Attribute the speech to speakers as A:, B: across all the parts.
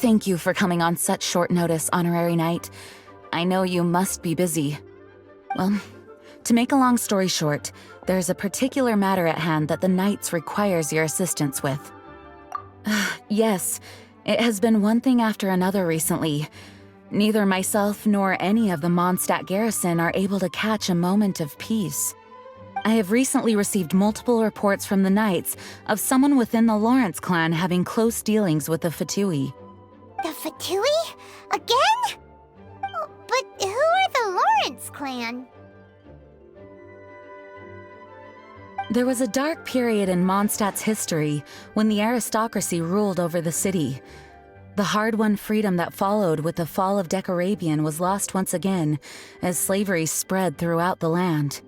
A: Thank you for coming on such short notice, Honorary Knight. I know you must be busy. Well, to make a long story short, there's a particular matter at hand that the Knights requires your assistance with. Yes, it has been one thing after another recently. Neither myself nor any of the Mondstadt garrison are able to catch a moment of peace. I have recently received multiple reports from the Knights of someone within the Lawrence clan having close dealings with the Fatui.
B: The Fatui? Again? Oh, but who are the Lawrence clan?
A: There was a dark period in Mondstadt's history when the aristocracy ruled over the city. The hard-won freedom that followed with the fall of Decorabian was lost once again as slavery spread throughout the land.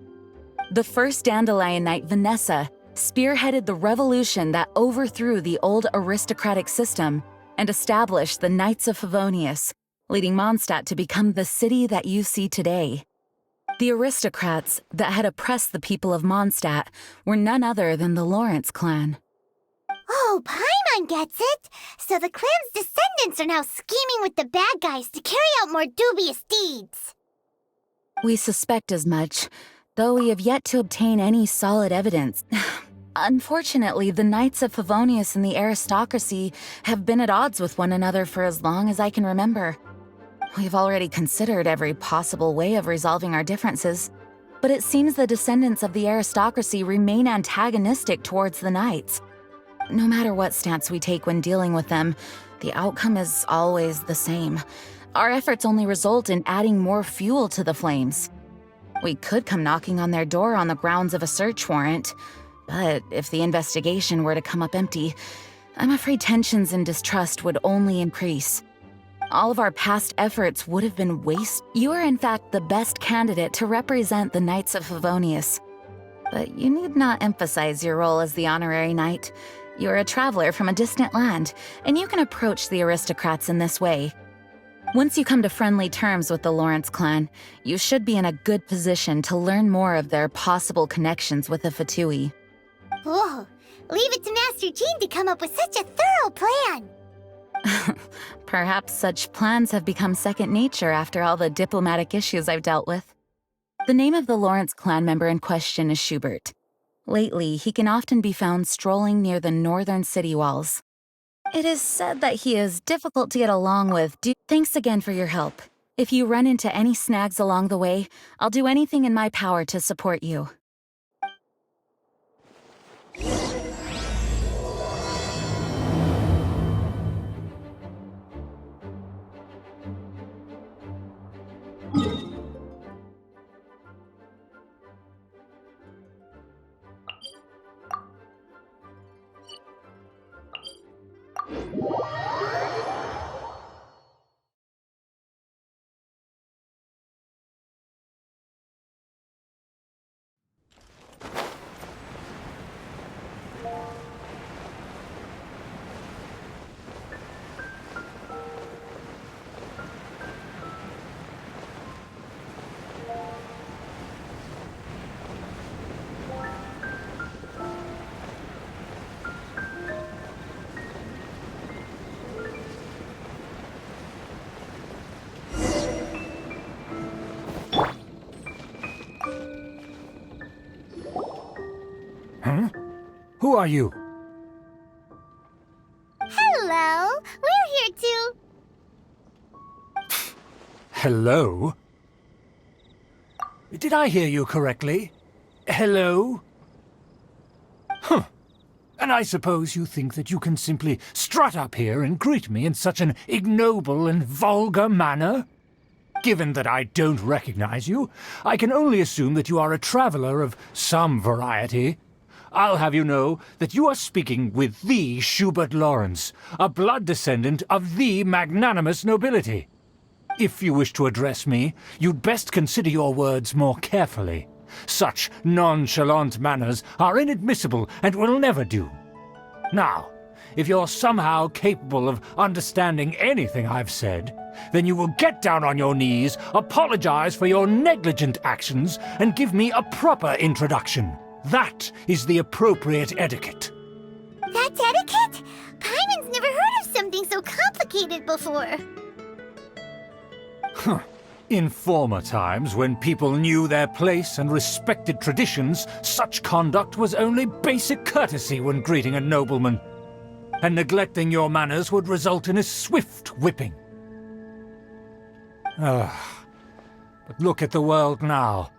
A: The first Dandelion Knight, Vanessa, spearheaded the revolution that overthrew the old aristocratic system and established the Knights of Favonius, leading Mondstadt to become the city that you see today. The aristocrats that had oppressed the people of Mondstadt were none other than the Lawrence clan.
B: Oh, Paimon gets it! So the clan's descendants are now scheming with the bad guys to carry out more dubious deeds.
A: We suspect as much, though we have yet to obtain any solid evidence. Unfortunately, the Knights of Favonius and the aristocracy have been at odds with one another for as long as I can remember. We've already considered every possible way of resolving our differences, but it seems the descendants of the aristocracy remain antagonistic towards the Knights. No matter what stance we take when dealing with them, the outcome is always the same. Our efforts only result in adding more fuel to the flames. We could come knocking on their door on the grounds of a search warrant, but if the investigation were to come up empty, I'm afraid tensions and distrust would only increase. All of our past efforts would have been waste. You are in fact the best candidate to represent the Knights of Favonius. But you need not emphasize your role as the Honorary Knight. You're a traveler from a distant land, and you can approach the aristocrats in this way. Once you come to friendly terms with the Lawrence clan, you should be in a good position to learn more of their possible connections with the Fatui.
B: Whoa, leave it to Master Jean to come up with such a thorough plan.
A: Perhaps such plans have become second nature after all the diplomatic issues I've dealt with. The name of the Lawrence clan member in question is Schubert. Lately, he can often be found strolling near the northern city walls. It is said that he is difficult to get along with. Thanks again for your help. If you run into any snags along the way, I'll do anything in my power to support you.
C: Huh? Who are you?
B: Hello, we're here to...
C: Hello? Did I hear you correctly? Hello? Huh. And I suppose you think that you can simply strut up here and greet me in such an ignoble and vulgar manner? Given that I don't recognize you, I can only assume that you are a traveler of some variety. I'll have you know that you are speaking with the Schubert Lawrence, a blood descendant of the magnanimous nobility. If you wish to address me, you'd best consider your words more carefully. Such nonchalant manners are inadmissible and will never do. Now, if you're somehow capable of understanding anything I've said, then you will get down on your knees, apologize for your negligent actions, and give me a proper introduction. That is the appropriate etiquette.
B: That's etiquette? Paimon's never heard of something so complicated before.
C: In former times, when people knew their place and respected traditions, such conduct was only basic courtesy when greeting a nobleman. And neglecting your manners would result in a swift whipping. But look at the world now.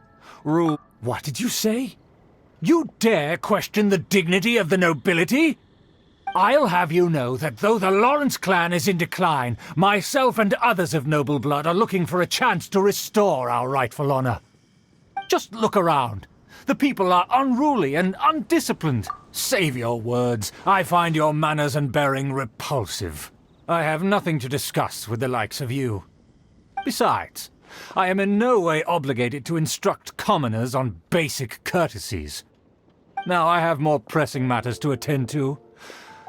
C: What did you say? You dare question the dignity of the nobility? I'll have you know that though the Lawrence clan is in decline, myself and others of noble blood are looking for a chance to restore our rightful honor. Just look around. The people are unruly and undisciplined. Save your words. I find your manners and bearing repulsive. I have nothing to discuss with the likes of you. Besides, I am in no way obligated to instruct commoners on basic courtesies. Now I have more pressing matters to attend to.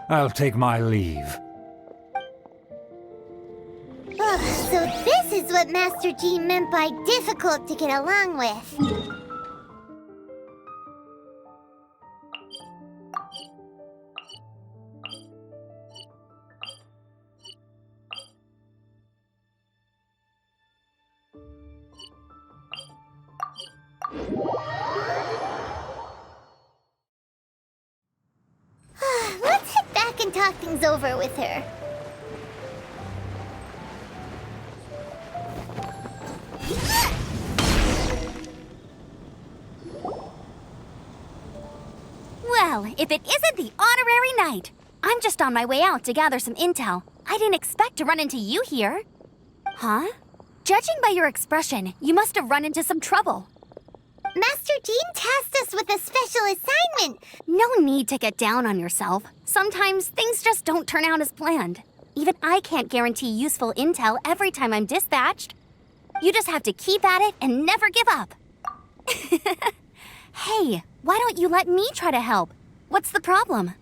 C: I'll take my leave.
B: So this is what Master Jean meant by difficult to get along with. Let's head back and talk things over with her.
D: Well, if it isn't the honorary knight! I'm just on my way out to gather some intel. I didn't expect to run into you here. Huh? Judging by your expression, you must have run into some trouble.
B: Master Jean tasked us with a special assignment.
D: No need to get down on yourself. Sometimes things just don't turn out as planned. Even I can't guarantee useful intel every time I'm dispatched. You just have to keep at it and never give up. Hey, why don't you let me try to help? What's the problem?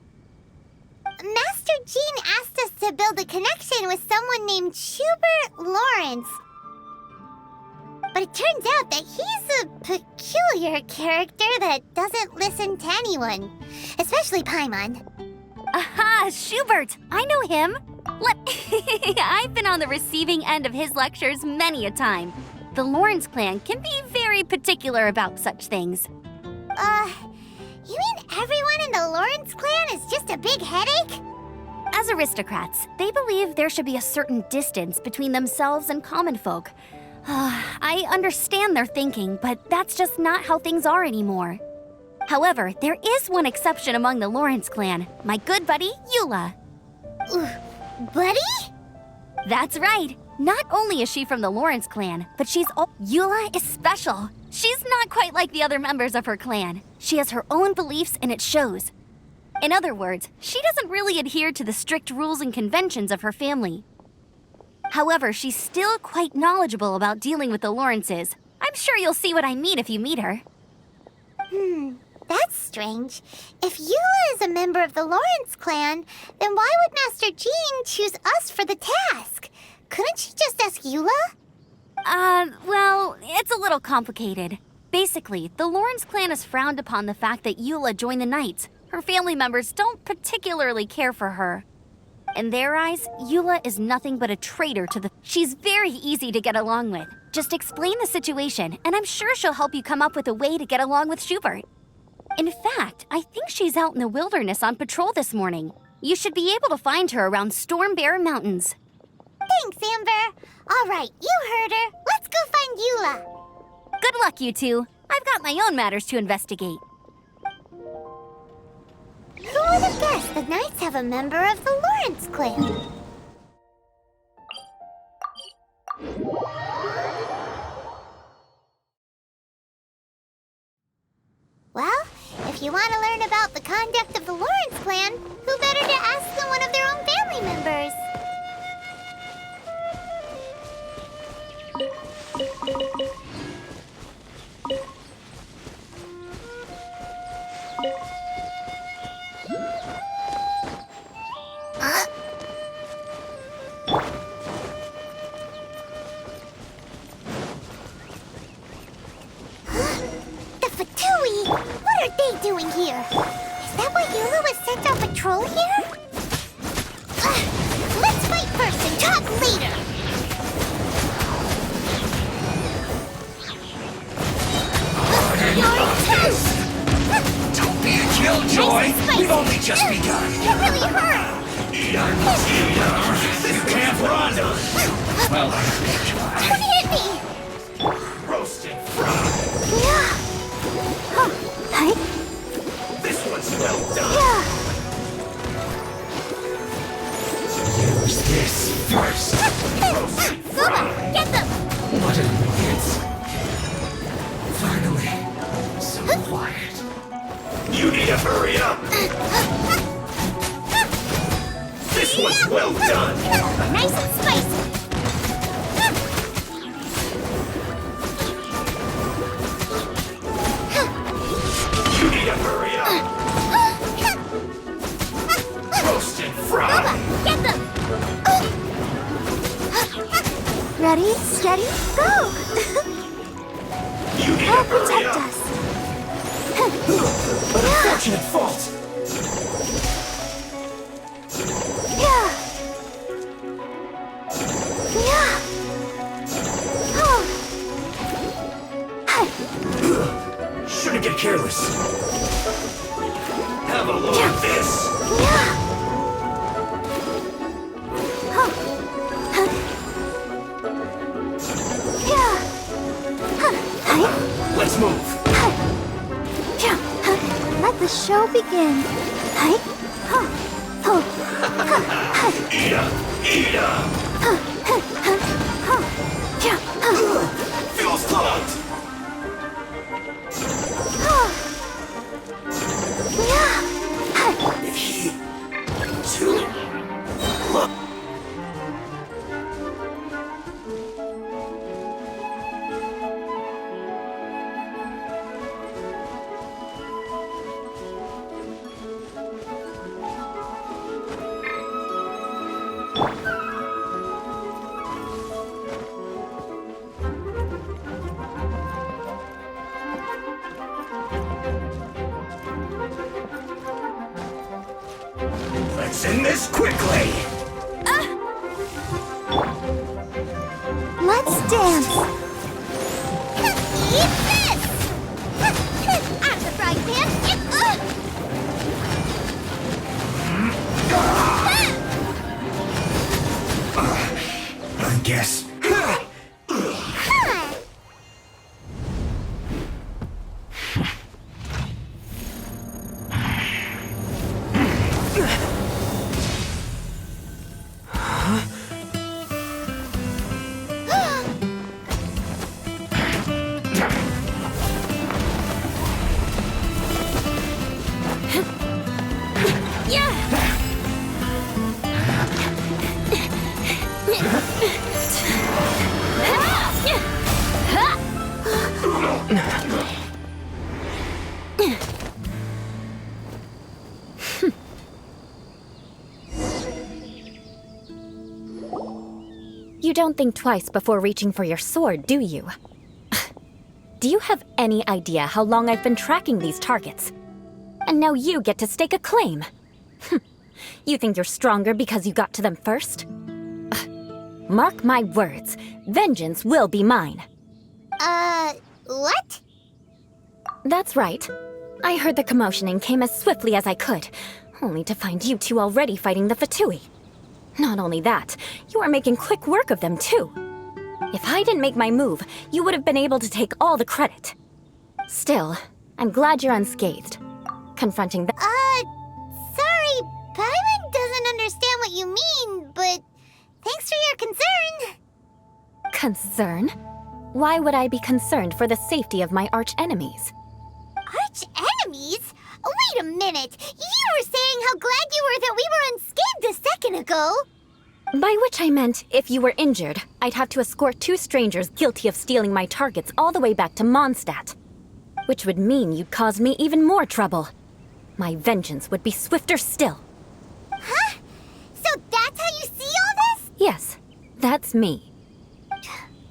B: Master Jean asked us to build a connection with someone named Schubert Lawrence. But it turns out that he's a peculiar character that doesn't listen to anyone, especially Paimon.
D: Aha, Schubert! I know him! I've been on the receiving end of his lectures many a time. The Lawrence clan can be very particular about such things.
B: You mean everyone in the Lawrence clan is just a big headache?
D: As aristocrats, they believe there should be a certain distance between themselves and common folk. I understand their thinking, but that's just not how things are anymore. However, there is one exception among the Lawrence clan, my good buddy, Eula.
B: Buddy?
D: That's right. Not only is she from the Lawrence clan, but Eula is special. She's not quite like the other members of her clan. She has her own beliefs and it shows. In other words, she doesn't really adhere to the strict rules and conventions of her family. However, she's still quite knowledgeable about dealing with the Lawrences. I'm sure you'll see what I mean if you meet her.
B: That's strange. If Eula is a member of the Lawrence clan, then why would Master Jean choose us for the task? Couldn't she just ask Eula?
D: Well, it's a little complicated. Basically, the Lawrence clan has frowned upon the fact that Eula joined the Knights. Her family members don't particularly care for her. In their eyes, Eula is nothing but a traitor to the... She's very easy to get along with. Just explain the situation, and I'm sure she'll help you come up with a way to get along with Schubert. In fact, I think she's out in the wilderness on patrol this morning. You should be able to find her around Storm Bear Mountains.
B: Thanks, Amber. All right, you heard her. Let's go find Eula.
D: Good luck, you two. I've got my own matters to investigate.
B: Who would have guessed the Knights have a member of the Lawrence clan? Well, if you want to learn about the conduct of the Lawrence clan, who better to ask than one of their own family members? The Fatui! What are they doing here? Is that what Eula was sent on patrol here? Let's fight first and talk later! You're intense!
E: Don't be a killjoy! We've only just begun!
B: It really hurt!
E: You can't run! Well,
B: Don't hit me!
E: roasted frog!
B: Yeah. Huh. Hi.
E: This one's well done!
B: Yeah.
E: Use this first! Roasted
B: Zuma, get them!
E: What an annoyance! Finally, so quiet. You need to hurry up! This one's well done!
B: Nice and spicy!
E: You need to hurry up! Roasted frog!
B: Get them! Ready, steady, go!
E: You need to
B: Help
E: hurry
B: protect
E: up!
B: us!
E: An unfortunate fault!
B: Yeah! Yeah! Oh!
E: Shouldn't get careless. Have a look at this!
B: Yeah! Oh! Yeah!
E: Let's move!
B: Let the show begin.
E: Eat up! Eat up! Fuel's clogged! If he... too... Let's end this quickly!
B: Let's dance. Eat this! I'm the frying pan.
E: I guess...
F: You don't think twice before reaching for your sword, do you? Do you have any idea how long I've been tracking these targets? And now you get to stake a claim. You think you're stronger because you got to them first? Mark my words, vengeance will be mine.
B: What?
F: That's right. I heard the commotion and came as swiftly as I could, only to find you two already fighting the Fatui. Not only that, you are making quick work of them too. If I didn't make my move, you would have been able to take all the credit. Still, I'm glad you're unscathed. Confronting the—
B: Sorry, Paimon doesn't understand what you mean, but thanks for your concern.
F: Concern? Why would I be concerned for the safety of my arch-enemies?
B: Arch-enemies? Wait a minute! You were saying how glad you were that we were unscathed a second ago!
F: By which I meant, if you were injured, I'd have to escort two strangers guilty of stealing my targets all the way back to Mondstadt. Which would mean you'd cause me even more trouble. My vengeance would be swifter still.
B: Huh? So that's how you see all this?
F: Yes, that's me.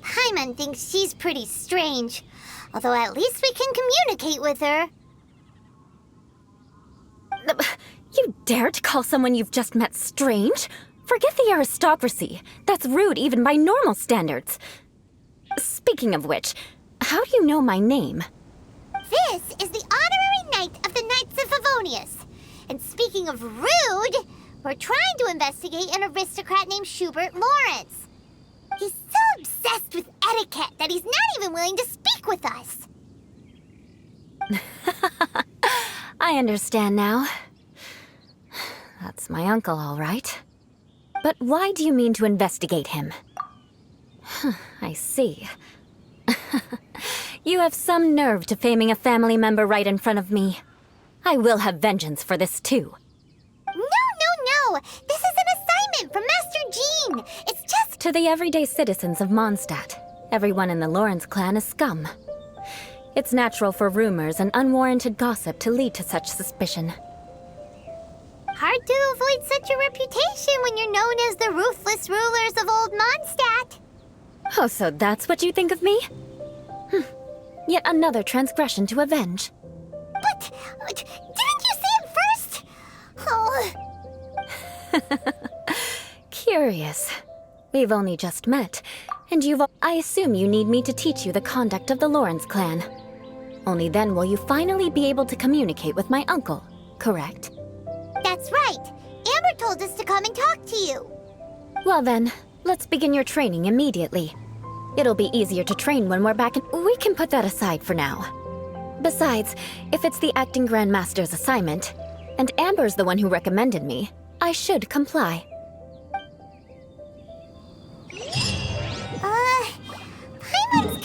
B: Paimon thinks she's pretty strange. Although at least we can communicate with her.
F: You dare to call someone you've just met strange? Forget the aristocracy. That's rude even by normal standards. Speaking of which, how do you know my name?
B: This is the honorary knight of the Knights of Favonius. And speaking of rude, we're trying to investigate an aristocrat named Schubert Lawrence. He's so obsessed with etiquette that he's not even willing to speak with us.
F: I understand now. That's my uncle, all right. But why do you mean to investigate him? I see. You have some nerve to faming a family member right in front of me. I will have vengeance for this too.
B: No. This is an assignment from Master Jean. It's just...
F: To the everyday citizens of Mondstadt, everyone in the Lawrence clan is scum. It's natural for rumors and unwarranted gossip to lead to such suspicion.
B: Hard to avoid such a reputation when you're known as the ruthless rulers of old Mondstadt.
F: Oh, so that's what you think of me? Yet another transgression to avenge.
B: But didn't you see it first? Oh...
F: Curious. We've only just met, and I assume you need me to teach you the conduct of the Lawrence clan. Only then will you finally be able to communicate with my uncle, correct?
B: That's right. Amber told us to come and talk to you.
F: Well then, let's begin your training immediately. It'll be easier to train when we're back in... We can put that aside for now. Besides, if it's the acting Grandmaster's assignment, and Amber's the one who recommended me, I should comply.
B: Paimon's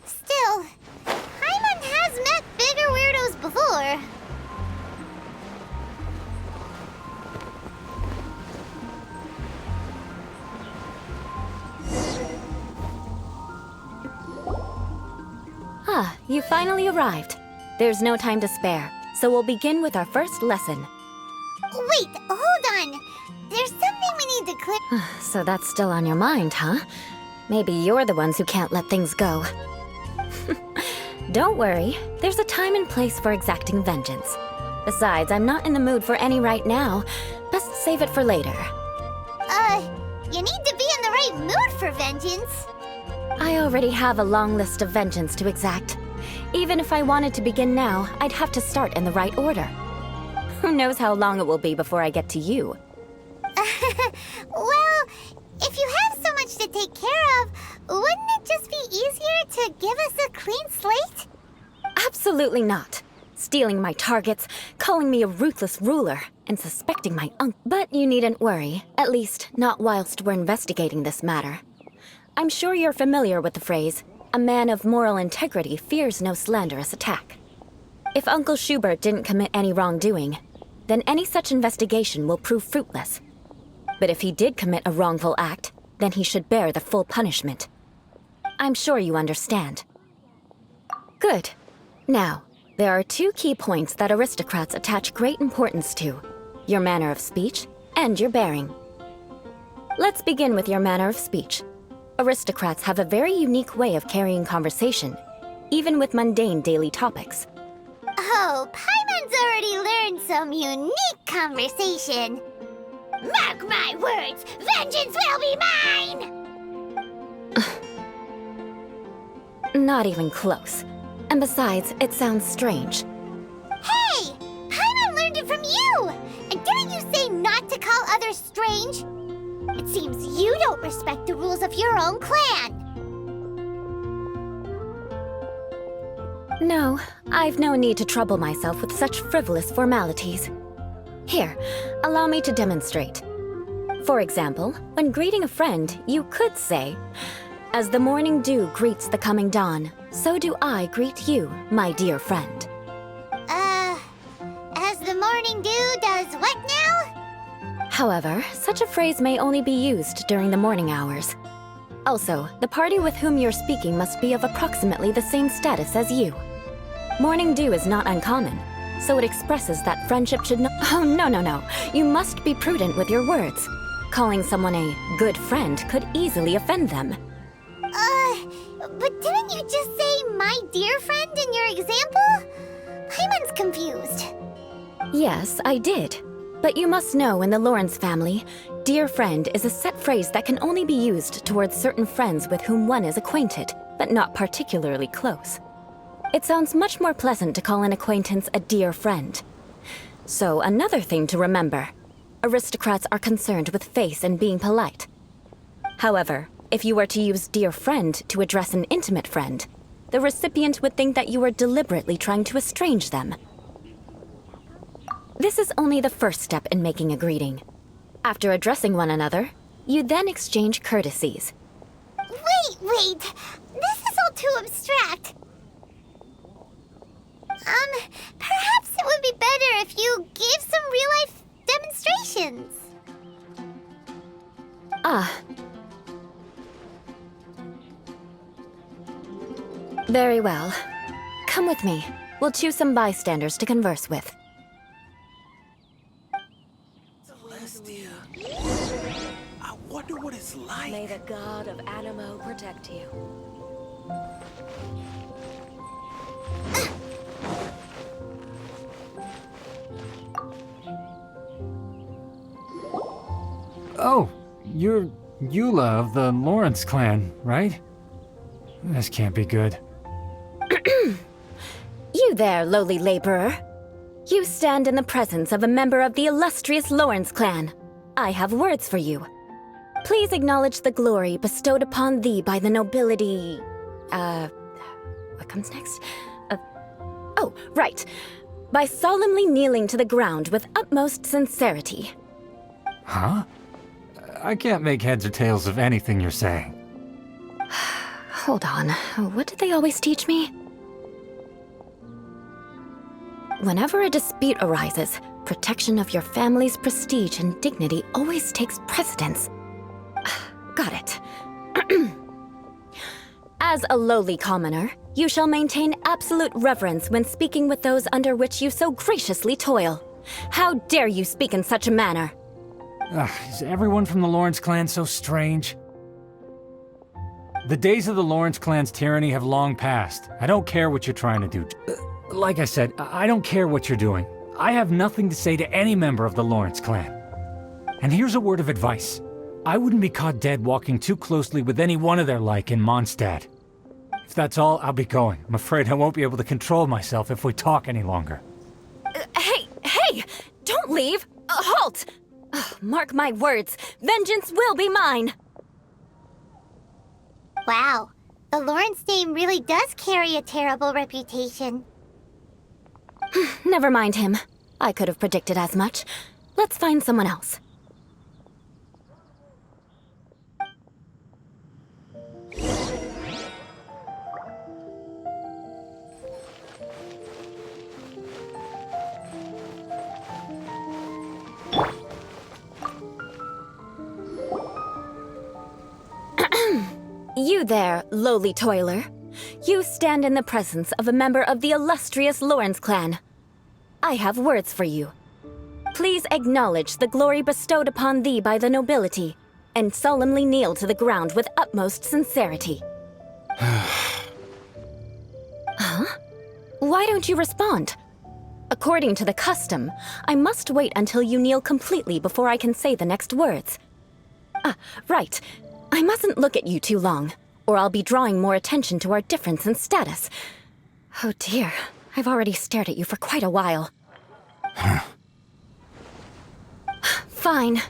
B: Still, Paimon has met bigger weirdos before.
F: Ah, you finally arrived. There's no time to spare, so we'll begin with our first lesson.
B: Wait, hold on. There's something we need to clear.
F: So that's still on your mind, huh? Maybe you're the ones who can't let things go. Don't worry, there's a time and place for exacting vengeance. Besides, I'm not in the mood for any right now. Best save it for later.
B: You need to be in the right mood for vengeance.
F: I already have a long list of vengeance to exact. Even if I wanted to begin now, I'd have to start in the right order. Who knows how long it will be before I get to you?
B: Well, if you have so much to take care of, wouldn't it just be easier to give us a clean slate?
F: Absolutely not. Stealing my targets, calling me a ruthless ruler, and suspecting my uncle. But you needn't worry, at least not whilst we're investigating this matter. I'm sure you're familiar with the phrase, a man of moral integrity fears no slanderous attack. If Uncle Schubert didn't commit any wrongdoing, then any such investigation will prove fruitless. But if he did commit a wrongful act, then he should bear the full punishment. I'm sure you understand. Good. Now, there are two key points that aristocrats attach great importance to: your manner of speech and your bearing. Let's begin with your manner of speech. Aristocrats have a very unique way of carrying conversation, even with mundane daily topics.
B: Oh, Paimon's already learned some unique conversation. Mark my words, vengeance will be mine!
F: Not even close. And besides, it sounds strange.
B: Hey! Paimon learned it from you! And didn't you say not to call others strange? It seems you don't respect the rules of your own clan.
F: No, I've no need to trouble myself with such frivolous formalities. Here, allow me to demonstrate. For example, when greeting a friend, you could say, "As the morning dew greets the coming dawn, so do I greet you, my dear friend."
B: As the morning dew does what now?
F: However, such a phrase may only be used during the morning hours. Also, the party with whom you're speaking must be of approximately the same status as you. Morning dew is not uncommon, so it expresses that friendship should not— Oh, no. You must be prudent with your words. Calling someone a good friend could easily offend them.
B: But didn't you just say my dear friend in your example? Paimon's confused.
F: Yes, I did. But you must know in the Lawrence family, dear friend is a set phrase that can only be used towards certain friends with whom one is acquainted, but not particularly close. It sounds much more pleasant to call an acquaintance a dear friend. So another thing to remember. Aristocrats are concerned with face and being polite. However, if you were to use dear friend to address an intimate friend, the recipient would think that you were deliberately trying to estrange them. This is only the first step in making a greeting. After addressing one another, you then exchange courtesies.
B: Wait! This is all too abstract. Perhaps it would be better if you gave some real-life demonstrations.
F: Very well. Come with me. We'll choose some bystanders to converse with.
E: Celestia. I wonder what it's like.
G: May the god of Animo protect you.
C: Oh, you're Eula of the Lawrence clan, right? This can't be good.
F: You there, lowly laborer. You stand in the presence of a member of the illustrious Lawrence clan. I have words for you. Please acknowledge the glory bestowed upon thee by the nobility... what comes next? Oh, right. By solemnly kneeling to the ground with utmost sincerity.
C: Huh? I can't make heads or tails of anything you're saying.
F: Hold on. What did they always teach me? Whenever a dispute arises, protection of your family's prestige and dignity always takes precedence. Got it. As a lowly commoner, you shall maintain absolute reverence when speaking with those under which you so graciously toil. How dare you speak in such a manner?
C: Is everyone from the Lawrence clan so strange? The days of the Lawrence clan's tyranny have long passed. I don't care what you're trying to do. Like I said, I don't care what you're doing. I have nothing to say to any member of the Lawrence clan. And here's a word of advice. I wouldn't be caught dead walking too closely with any one of their like in Mondstadt. If that's all, I'll be going. I'm afraid I won't be able to control myself if we talk any longer.
F: Hey! Don't leave! Halt! Mark my words, vengeance will be mine!
B: Wow, the Lawrence name really does carry a terrible reputation.
F: Never mind him. I could have predicted as much. Let's find someone else. You there, lowly toiler. You stand in the presence of a member of the illustrious Lawrence clan. I have words for you. Please acknowledge the glory bestowed upon thee by the nobility, and solemnly kneel to the ground with utmost sincerity. Huh? Why don't you respond? According to the custom, I must wait until you kneel completely before I can say the next words. Right. I mustn't look at you too long, or I'll be drawing more attention to our difference in status. Oh dear, I've already stared at you for quite a while. Fine.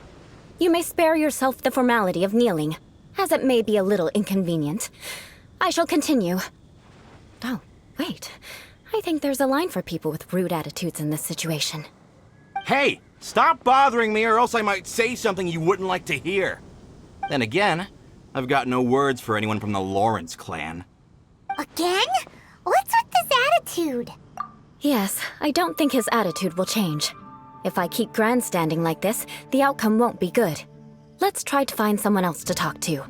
F: You may spare yourself the formality of kneeling, as it may be a little inconvenient. I shall continue. Oh, wait. I think there's a line for people with rude attitudes in this situation.
H: Hey, stop bothering me or else I might say something you wouldn't like to hear. Then again, I've got no words for anyone from the Lawrence clan.
B: Again? What's with this attitude?
F: Yes, I don't think his attitude will change. If I keep grandstanding like this, the outcome won't be good. Let's try to find someone else to talk to.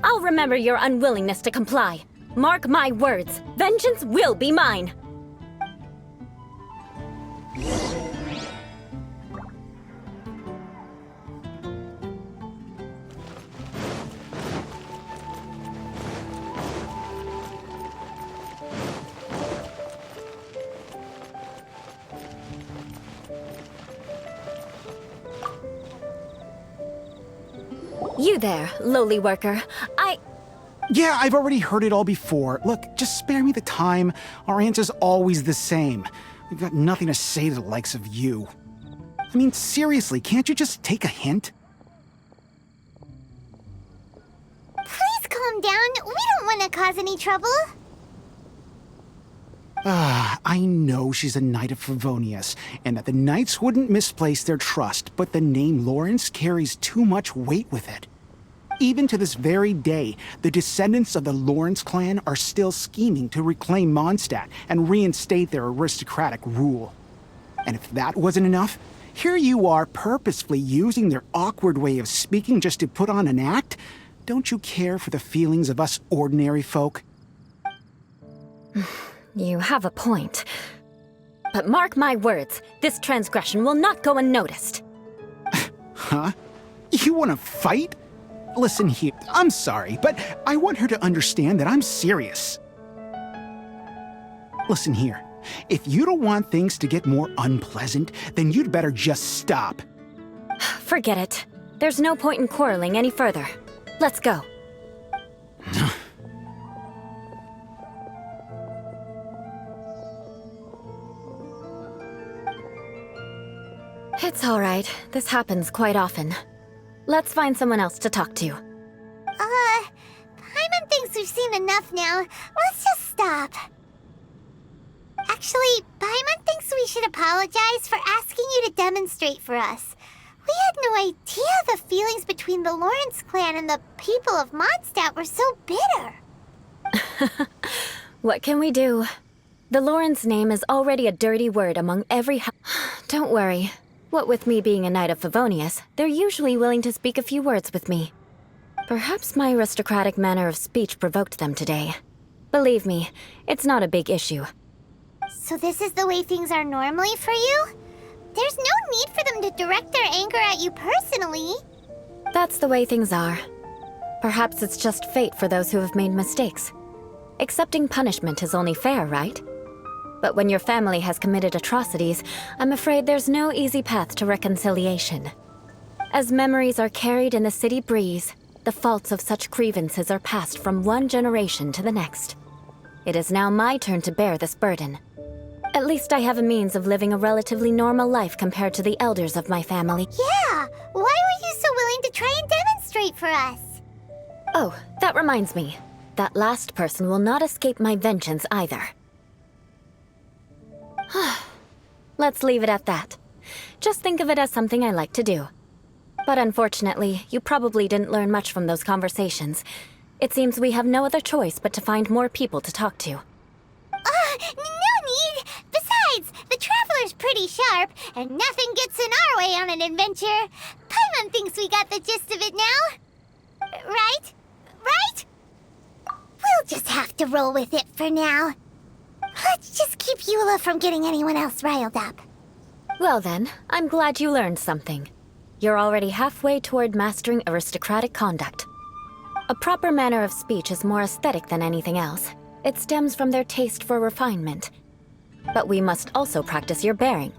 F: I'll remember your unwillingness to comply. Mark my words, vengeance will be mine! You there, lowly worker.
I: Yeah, I've already heard it all before. Look, just spare me the time. Our answer's always the same. We've got nothing to say to the likes of you. I mean, seriously, can't you just take a hint?
B: Please calm down. We don't want to cause any trouble.
I: I know she's a Knight of Favonius, and that the Knights wouldn't misplace their trust, but the name Lawrence carries too much weight with it. Even to this very day, the descendants of the Lawrence clan are still scheming to reclaim Mondstadt and reinstate their aristocratic rule. And if that wasn't enough, here you are purposefully using their awkward way of speaking just to put on an act? Don't you care for the feelings of us ordinary folk?
F: You have a point. But mark my words, this transgression will not go unnoticed.
I: Huh? You want to fight? Listen here, I'm sorry, but I want her to understand that I'm serious. Listen here, if you don't want things to get more unpleasant, then you'd better just stop.
F: Forget it. There's no point in quarreling any further. Let's go. It's all right. This happens quite often. Let's find someone else to talk to.
B: Paimon thinks we've seen enough now. Let's just stop. Actually, Paimon thinks we should apologize for asking you to demonstrate for us. We had no idea the feelings between the Lawrence clan and the people of Mondstadt were so bitter.
F: What can we do? The Lawrence name is already a dirty word among every Don't worry. What with me being a Knight of Favonius, they're usually willing to speak a few words with me. Perhaps my aristocratic manner of speech provoked them today. Believe me, it's not a big issue.
B: So this is the way things are normally for you? There's no need for them to direct their anger at you personally.
F: That's the way things are. Perhaps it's just fate for those who have made mistakes. Accepting punishment is only fair, right? But when your family has committed atrocities, I'm afraid there's no easy path to reconciliation. As memories are carried in the city breeze, the faults of such grievances are passed from one generation to the next. It is now my turn to bear this burden. At least I have a means of living a relatively normal life compared to the elders of my family.
B: Yeah! Why were you so willing to try and demonstrate for us?
F: Oh, that reminds me. That last person will not escape my vengeance either. Let's leave it at that. Just think of it as something I like to do. But unfortunately, you probably didn't learn much from those conversations. It seems we have no other choice but to find more people to talk to.
B: No need! Besides, the Traveler's pretty sharp, and nothing gets in our way on an adventure. Paimon thinks we got the gist of it now. Right? Right? We'll just have to roll with it for now. Let's just keep Eula from getting anyone else riled up.
F: Well then, I'm glad you learned something. You're already halfway toward mastering aristocratic conduct. A proper manner of speech is more aesthetic than anything else. It stems from their taste for refinement. But we must also practice your bearing.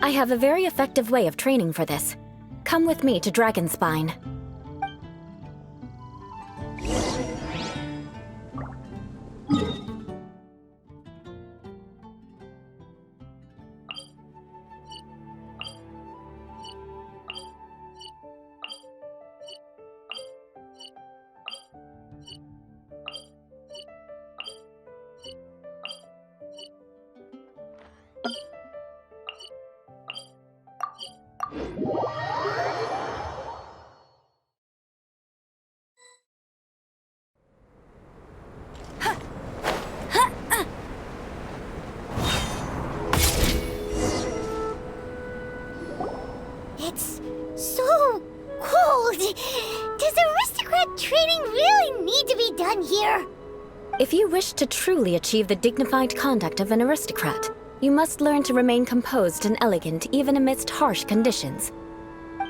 F: I have a very effective way of training for this. Come with me to Dragonspine.
B: It's so cold. Does aristocrat training really need to be done here?
F: If you wish to truly achieve the dignified conduct of an aristocrat, you must learn to remain composed and elegant even amidst harsh conditions.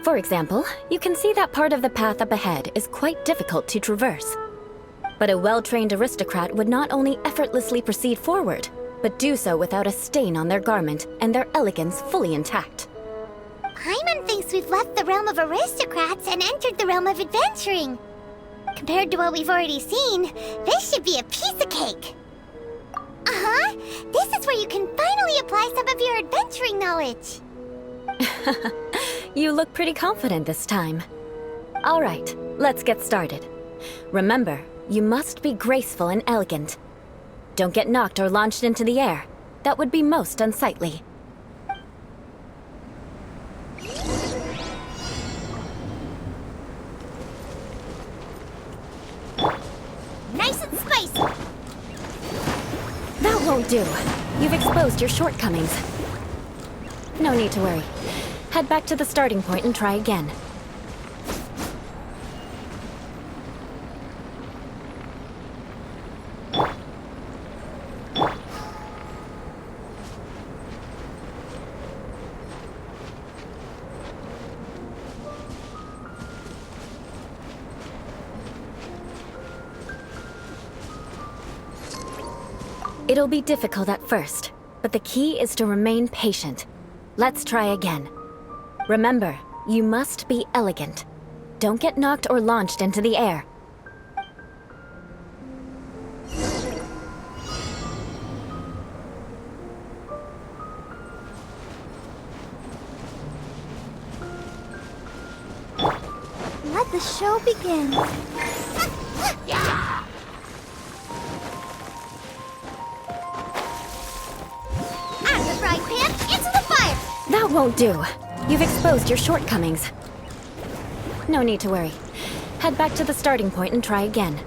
F: For example, you can see that part of the path up ahead is quite difficult to traverse. But a well-trained aristocrat would not only effortlessly proceed forward, but do so without a stain on their garment and their elegance fully intact.
B: Paimon thinks we've left the realm of aristocrats and entered the realm of adventuring. Compared to what we've already seen, this should be a piece of cake. Uh-huh. This is where you can finally apply some of your adventuring knowledge.
F: You look pretty confident this time. All right, let's get started. Remember, you must be graceful and elegant. Don't get knocked or launched into the air. That would be most unsightly.
B: Nice and spicy.
F: That won't do. You've exposed your shortcomings. No need to worry. Head back to the starting point and try again. It'll be difficult at first, but the key is to remain patient. Let's try again. Remember, you must be elegant. Don't get knocked or launched into the air.
B: Let the show begin. Fried pan into the fire!
F: That won't do. You've exposed your shortcomings. No need to worry. Head back to the starting point and try again.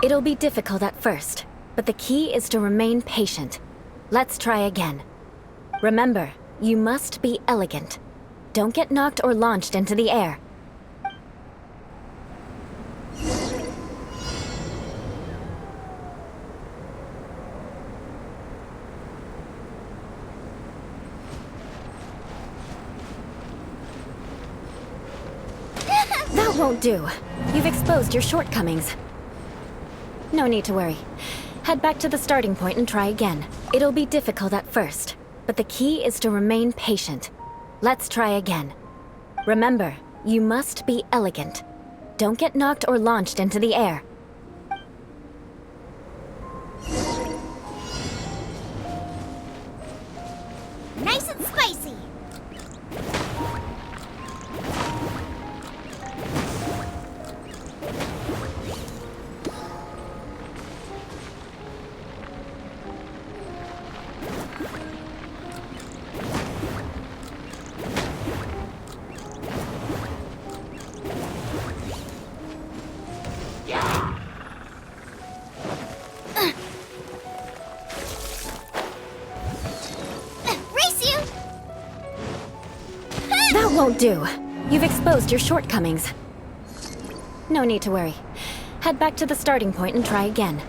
F: It'll be difficult at first, but the key is to remain patient. Let's try again. Remember, you must be elegant. Don't get knocked or launched into the air. That won't do. You've exposed your shortcomings. No need to worry. Head back to the starting point and try again. It'll be difficult at first, but the key is to remain patient. Let's try again. Remember, you must be elegant. Don't get knocked or launched into the air.
B: Nice and spicy!
F: That won't do. You've exposed your shortcomings. No need to worry. Head back to the starting point and try again.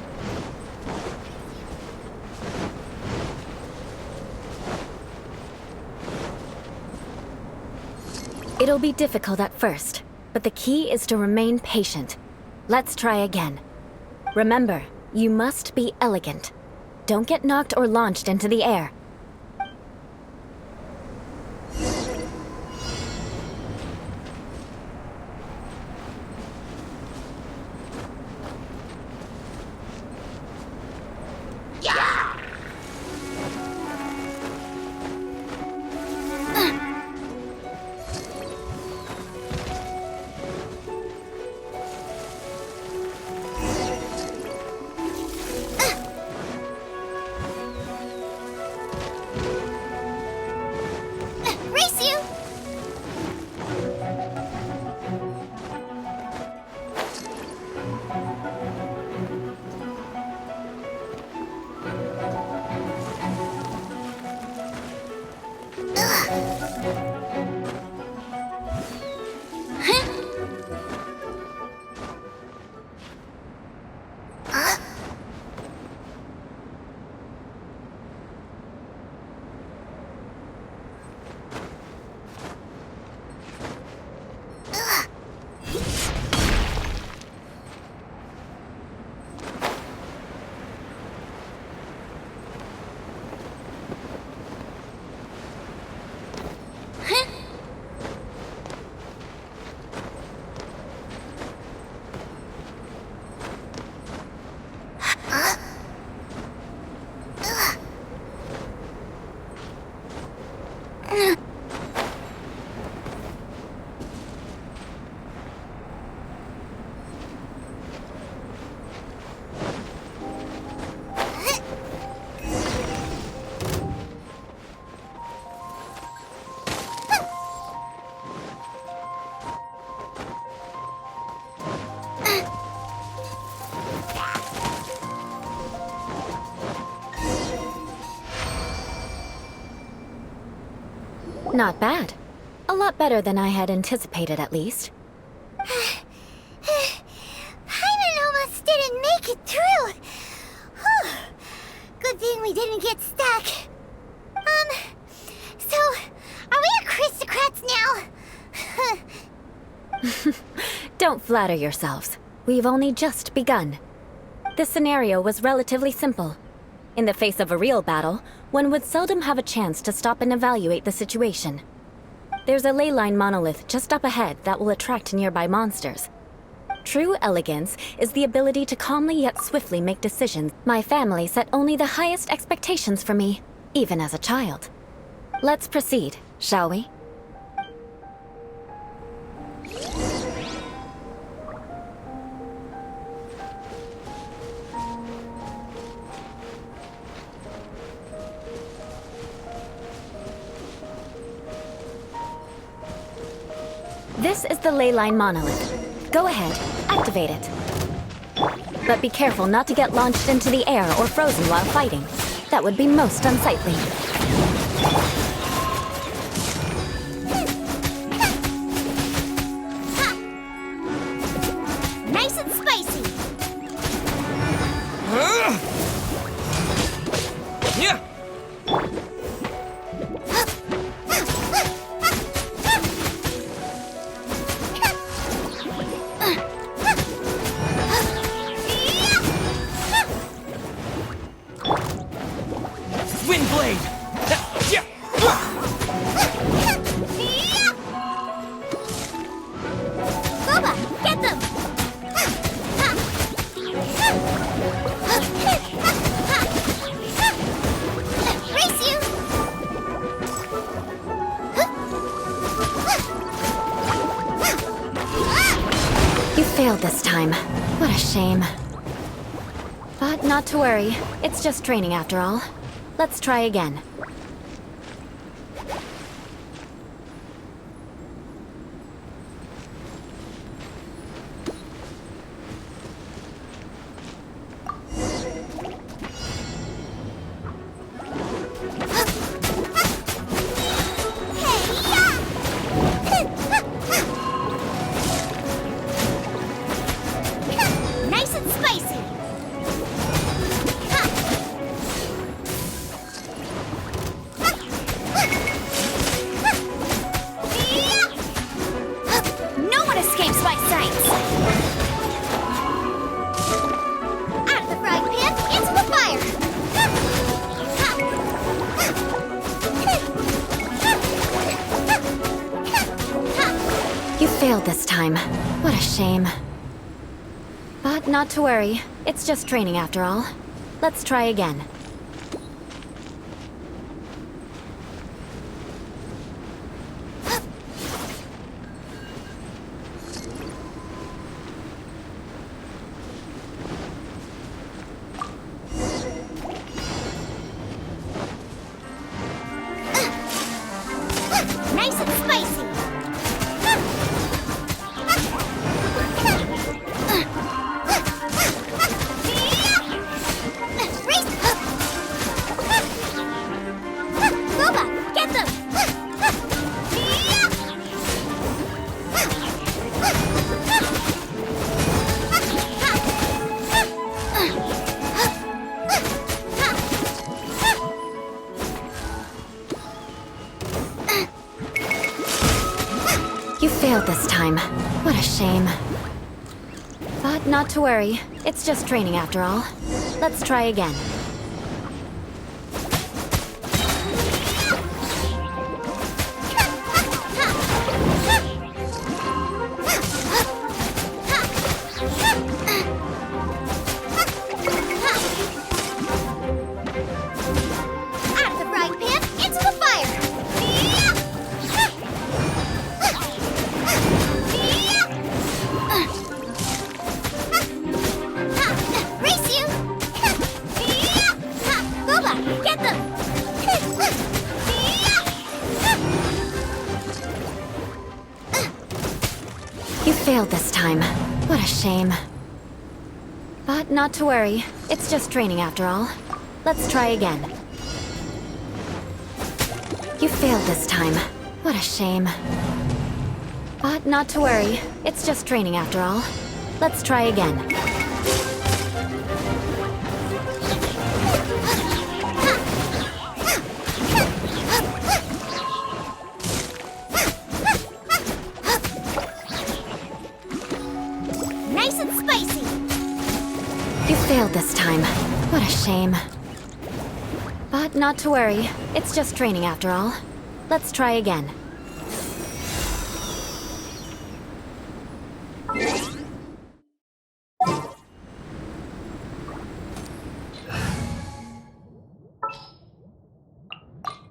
F: It'll be difficult at first, but the key is to remain patient. Let's try again. Remember, you must be elegant. Don't get knocked or launched into the air. Not bad. A lot better than I had anticipated, at least.
B: Hyman almost didn't make it through. Whew. Good thing we didn't get stuck. So, are we aristocrats now?
F: Don't flatter yourselves. We've only just begun. This scenario was relatively simple. In the face of a real battle, one would seldom have a chance to stop and evaluate the situation. There's a ley line monolith just up ahead that will attract nearby monsters. True elegance is the ability to calmly yet swiftly make decisions. My family set only the highest expectations for me, even as a child. Let's proceed, shall we? This is the ley line monolith. Go ahead, activate it. But be careful not to get launched into the air or frozen while fighting. That would be most unsightly.
B: Nice and spicy.
J: Yeah. Windblade.
B: Boba, get them! Race you!
F: You failed this time. What a shame. But not to worry. It's just training after all. Let's try again.
B: Nice and spicy.
D: No one escapes my sights!
B: Out of the frying pan, into the fire!
F: You failed this time. What a shame. But not to worry. It's just training after all. Let's try again.
B: Nice and spicy! Boba, get them!
F: You failed this time. What a shame. But not to worry. It's just training after all. Let's try again.
B: Out of the frying pan, into the fire! Race you! Boba, get them!
F: You failed this time. What a shame. But not to worry. It's just training after all. Let's try again. You failed this time. What a shame. But not to worry. It's just training after all. Let's try again.
B: Nice and spicy.
F: You failed this time. What a shame. But not to worry. It's just training after all. Let's try again.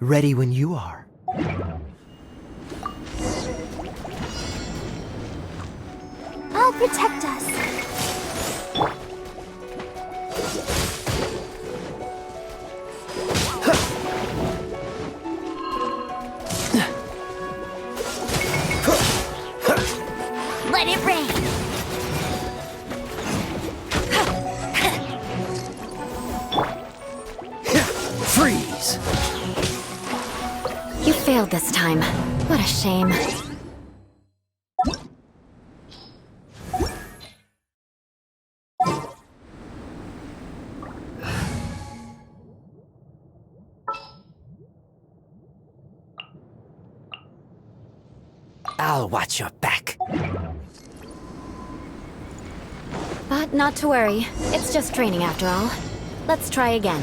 J: Ready when you are.
B: I'll protect us.
D: Let it rain!
J: Freeze!
F: You failed this time. What a shame.
J: I'll watch your back.
F: But not to worry. It's just training after all. Let's try again.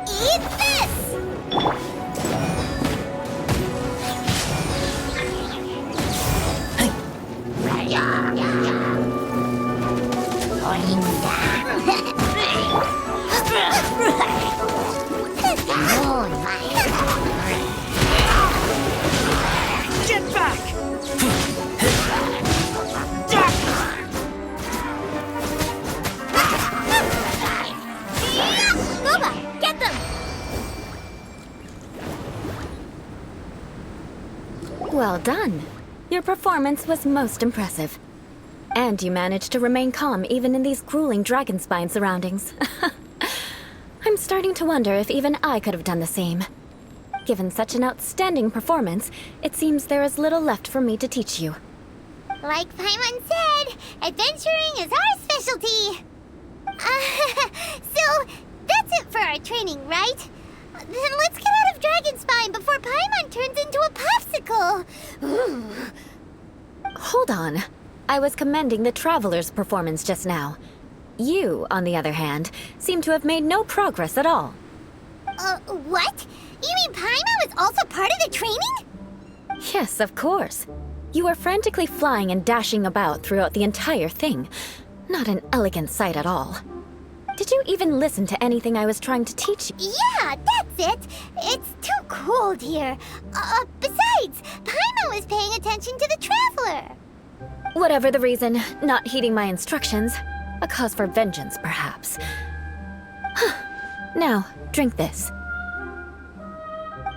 B: Eat this!
J: Get back!
B: Boba, get them!
F: Well done. Your performance was most impressive. And you managed to remain calm even in these grueling dragonspine surroundings. I'm starting to wonder if even I could have done the same. Given such an outstanding performance, it seems there is little left for me to teach you.
B: Like Paimon said, adventuring is our specialty. So, that's it for our training, right? Then let's get out of Dragonspine before Paimon turns into a popsicle. Ooh.
F: Hold on. I was commending the Traveler's performance just now. You, on the other hand, seem to have made no progress at all.
B: What? You mean Paimon was also part of the training?
F: Yes, of course. You were frantically flying and dashing about throughout the entire thing. Not an elegant sight at all. Did you even listen to anything I was trying to teach you?
B: Yeah, that's it. It's too cold here. Besides, Paimon was paying attention to the Traveler.
F: Whatever the reason, not heeding my instructions. A cause for vengeance, perhaps. Now, drink this.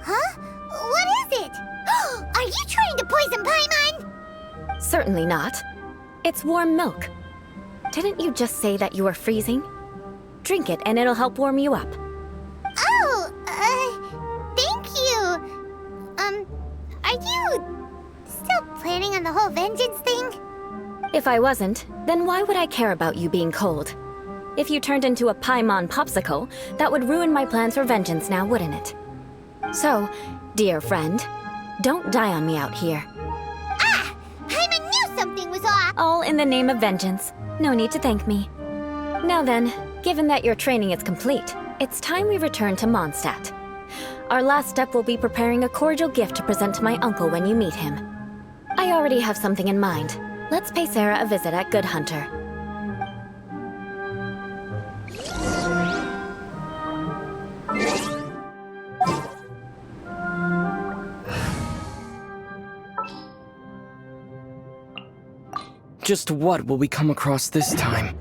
B: Huh? What is it? Are you trying to poison Paimon?
F: Certainly not. It's warm milk. Didn't you just say that you were freezing? Drink it and it'll help warm you up.
B: Oh, thank you. Are you still planning on the whole vengeance thing?
F: If I wasn't, then why would I care about you being cold? If you turned into a Paimon popsicle, that would ruin my plans for vengeance now, wouldn't it? So, dear friend, don't die on me out here.
B: Ah! Paimon knew something was off!
F: All in the name of vengeance. No need to thank me. Now then, given that your training is complete, it's time we return to Mondstadt. Our last step will be preparing a cordial gift to present to my uncle when you meet him. I already have something in mind. Let's pay Sarah a visit at Good Hunter.
K: Just what will we come across this time?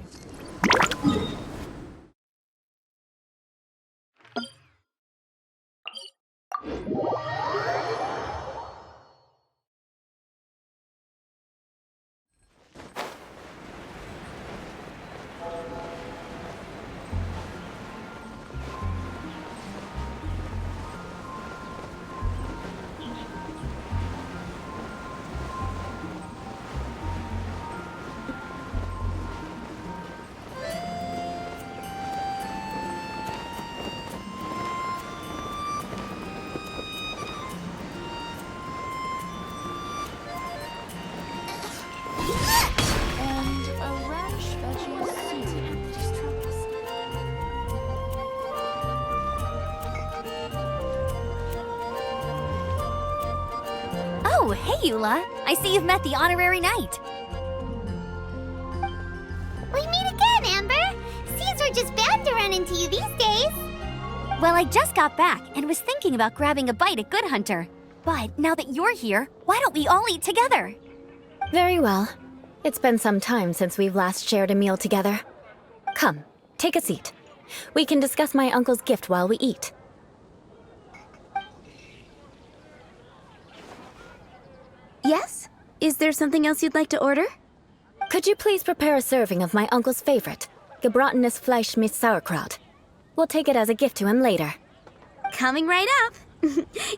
D: Oh, hey, Eula. I see you've met the honorary knight.
B: We meet again, Amber. Seems we're just bound to run into you these days.
D: Well, I just got back and was thinking about grabbing a bite at Good Hunter. But now that you're here, why don't we all eat together?
F: Very well. It's been some time since we've last shared a meal together. Come, take a seat. We can discuss my uncle's gift while we eat.
L: Yes? Is there something else you'd like to order?
F: Could you please prepare a serving of my uncle's favorite, gebratenes Fleisch mit Sauerkraut? We'll take it as a gift to him later.
L: Coming right up.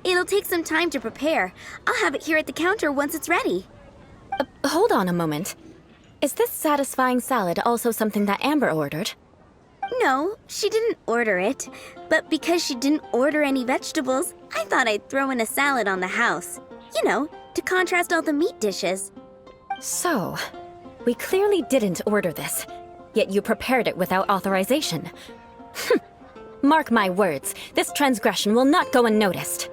L: It'll take some time to prepare. I'll have it here at the counter once it's ready.
F: Hold on a moment. Is this satisfying salad also something that Amber ordered?
L: No, she didn't order it. But because she didn't order any vegetables, I thought I'd throw in a salad on the house. You know, to contrast all the meat dishes.
F: So, we clearly didn't order this, yet you prepared it without authorization. Mark my words, this transgression will not go unnoticed.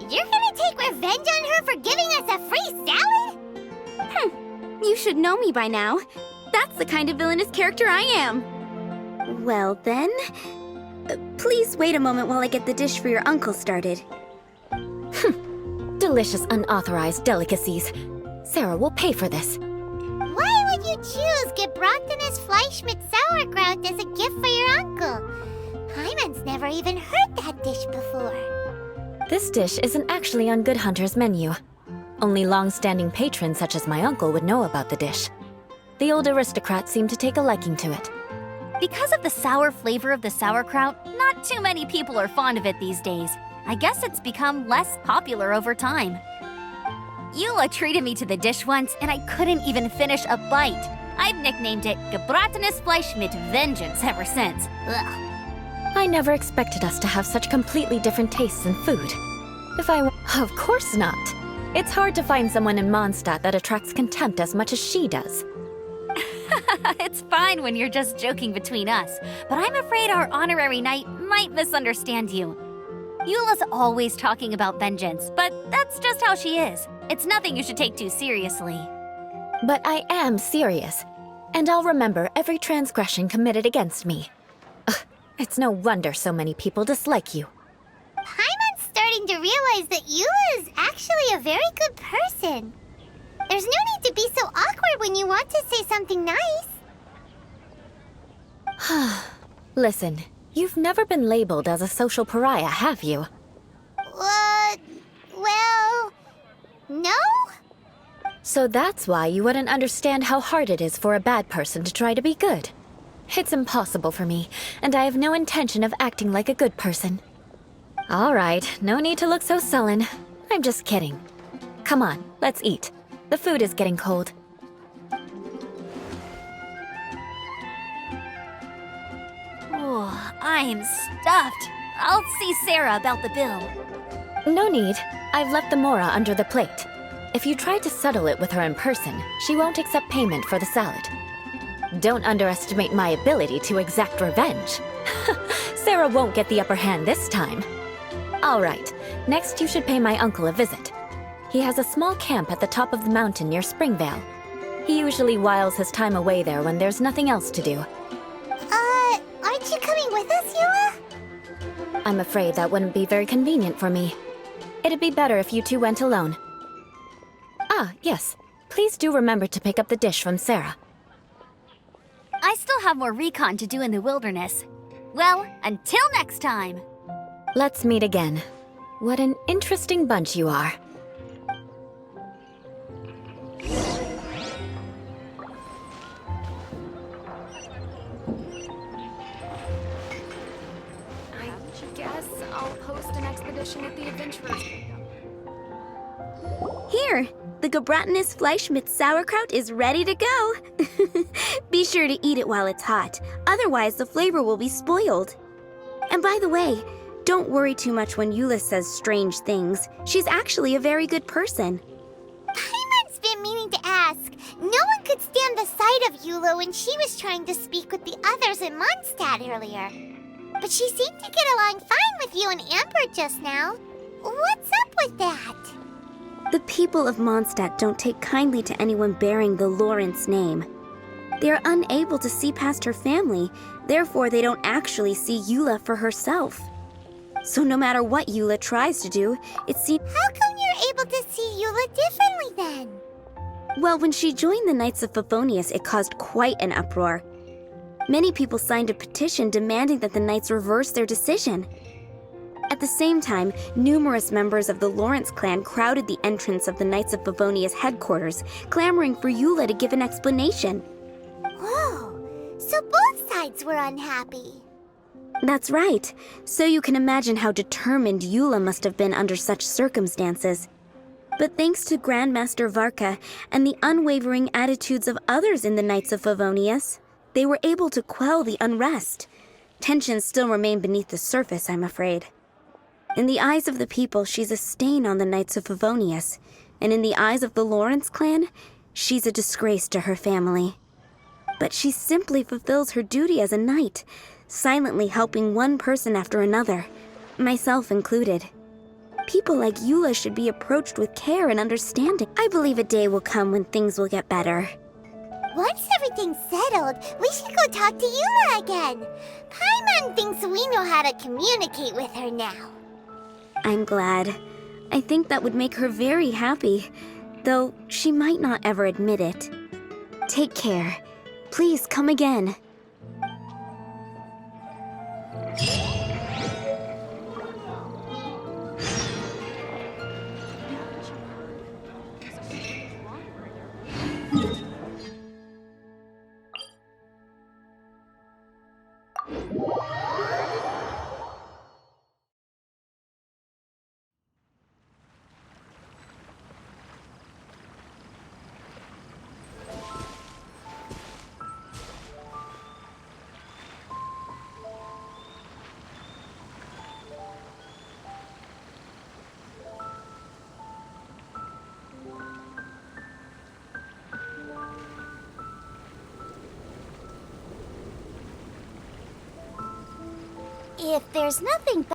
B: You're gonna take revenge on her for giving us a free salad?
L: You should know me by now. That's the kind of villainous character I am. Well then, please wait a moment while I get the dish for your uncle started.
F: Delicious unauthorized delicacies. Sarah will pay for this.
B: Why would you choose gebratenes Fleisch mit Sauerkraut as a gift for your uncle? Hyman's never even heard that dish before.
F: This dish isn't actually on Good Hunter's menu. Only long-standing patrons such as my uncle would know about the dish. The old aristocrat seemed to take a liking to it.
D: Because of the sour flavor of the sauerkraut, not too many people are fond of it these days. I guess it's become less popular over time. Eula treated me to the dish once, and I couldn't even finish a bite. I've nicknamed it gebratenes Fleisch mit Vengeance ever since. Ugh.
F: I never expected us to have such completely different tastes in food. Of course not. It's hard to find someone in Mondstadt that attracts contempt as much as she does.
D: It's fine when you're just joking between us, but I'm afraid our honorary knight might misunderstand you. Eula's always talking about vengeance, but that's just how she is. It's nothing you should take too seriously.
F: But I am serious, and I'll remember every transgression committed against me. Ugh, it's no wonder so many people dislike you.
B: Hyman's starting to realize that Eula is actually a very good person. There's no need to be so awkward when you want to say something nice.
F: Listen, you've never been labeled as a social pariah, have you?
B: Well, no?
F: So that's why you wouldn't understand how hard it is for a bad person to try to be good. It's impossible for me, and I have no intention of acting like a good person. All right, no need to look so sullen. I'm just kidding. Come on, let's eat. The food is getting cold.
D: Oh, I'm stuffed. I'll see Sarah about the bill.
F: No need. I've left the mora under the plate. If you try to settle it with her in person, she won't accept payment for the salad. Don't underestimate my ability to exact revenge. Sarah won't get the upper hand this time. All right, next you should pay my uncle a visit. He has a small camp at the top of the mountain near Springvale. He usually whiles his time away there when there's nothing else to do.
B: Aren't you coming with us, Eula?
F: I'm afraid that wouldn't be very convenient for me. It'd be better if you two went alone. Ah, yes. Please do remember to pick up the dish from Sarah.
D: I still have more recon to do in the wilderness. Well, until next time!
F: Let's meet again. What an interesting bunch you are.
G: I guess I'll post an expedition at the Adventurers.
L: Here, the Gebratinus Fleischmitz sauerkraut is ready to go. Be sure to eat it while it's hot, otherwise the flavor will be spoiled. And by the way, don't worry too much when Eula says strange things. She's actually a very good person.
B: Paimon's been meaning to ask. No one could stand the sight of Eula when she was trying to speak with the others in Mondstadt earlier. But she seemed to get along fine with you and Amber just now. What's up with that?
L: The people of Mondstadt don't take kindly to anyone bearing the Lawrence name. They are unable to see past her family, therefore they don't actually see Eula for herself. So no matter what Eula tries to do, it seems—
B: How come you're able to see Eula differently then?
L: Well, when she joined the Knights of Favonius, it caused quite an uproar. Many people signed a petition demanding that the Knights reverse their decision. At the same time, numerous members of the Lawrence clan crowded the entrance of the Knights of Favonius headquarters, clamoring for Eula to give an explanation.
B: Whoa, so both sides were unhappy.
L: That's right. So you can imagine how determined Eula must have been under such circumstances. But thanks to Grandmaster Varka and the unwavering attitudes of others in the Knights of Favonius, they were able to quell the unrest. Tensions still remain beneath the surface, I'm afraid. In the eyes of the people, she's a stain on the Knights of Favonius, and in the eyes of the Lawrence clan, she's a disgrace to her family. But she simply fulfills her duty as a knight, silently helping one person after another, myself included. People like Eula should be approached with care and understanding. I believe a day will come when things will get better.
B: Once everything's settled, we should go talk to Eula again. Paimon thinks we know how to communicate with her now.
L: I'm glad. I think that would make her very happy, though she might not ever admit it. Take care. Please come again.
B: If there's nothing